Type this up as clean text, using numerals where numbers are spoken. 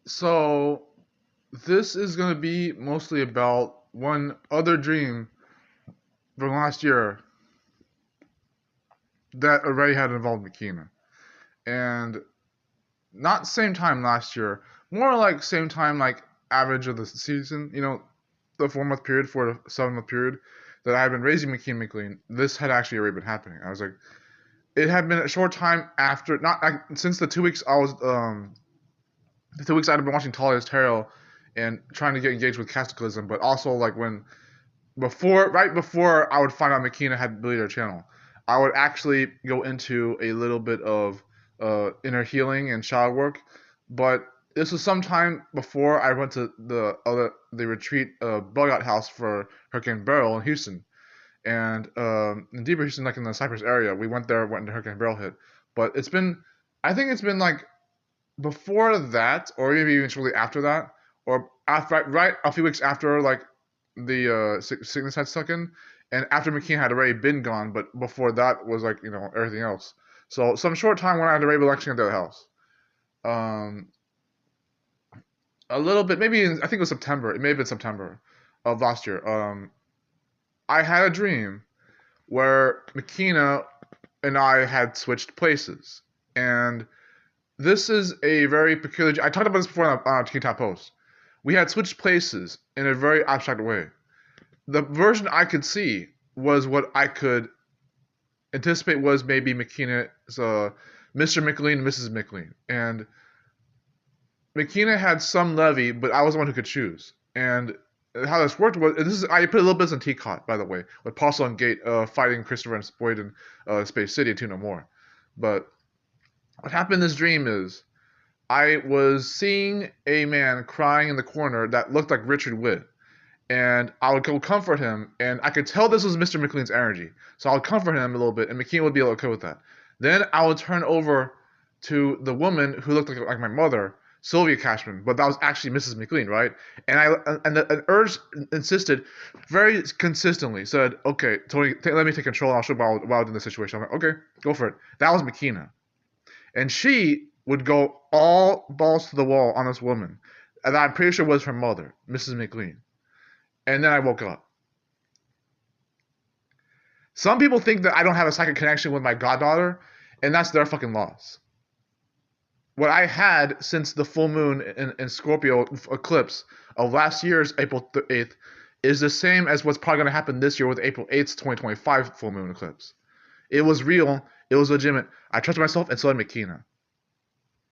So this is gonna be mostly about one other dream from last year that already had involved Mackena. And not same time last year, more like same time like average of the season, the 4 month period, 4 to 7 month period that I had been raising Mackena MacLean. This had actually already been happening. I was like, it had been a short time after, not like, since the 2 weeks I'd been watching Talia's Tarot and trying to get engaged with Catholicism, but also like when right before I would find out Mackena had deleted her channel, I would actually go into a little bit of inner healing and shadow work. But this was sometime before I went to the retreat bug out house for Hurricane Beryl in Houston, and in deeper Houston, like in the Cypress area. We went into Hurricane Beryl hit, but I think it's been like before that, or maybe even shortly after that, or after right a few weeks after, like the sickness had stuck in, and after McKean had already been gone, but before that was like everything else. So some short time when I had already been lecturing at the house, um, a little bit maybe I think it was September. It may have been September of last year. I had a dream where McKeena and I had switched places, and this is a very peculiar. I talked about this before on a Teen Post. We had switched places in a very abstract way. The version I could see was what I could anticipate was maybe McKenna's Mr. McLean and Mrs. McLean. And McKenna had some levy, but I was the one who could choose. And how this worked was I put a little bit in Teacot, by the way, with Parcel and Gate fighting Christopher and Boyd in Space City and Two No More. But what happened in this dream is I was seeing a man crying in the corner that looked like Richard Witt. And I would go comfort him, and I could tell this was Mr. McLean's energy. So I would comfort him a little bit, and McKean would be okay with that. Then I would turn over to the woman who looked like my mother, Sylvia Cashman, but that was actually Mrs. McLean, right? And an urge insisted very consistently, said, "Okay, Tony, let me take control, and I'll show you what I'll do in this situation." I'm like, "Okay, go for it." That was McKeena, and she would go all balls to the wall on this woman, and I'm pretty sure was her mother, Mrs. McLean. And then I woke up. Some people think that I don't have a psychic connection with my goddaughter, and that's their fucking loss. What I had since the full moon in Scorpio eclipse of last year's April 8th is the same as what's probably going to happen this year with April 8th, 2025 full moon eclipse. It was real. It was legitimate. I trusted myself, and so did McKeena.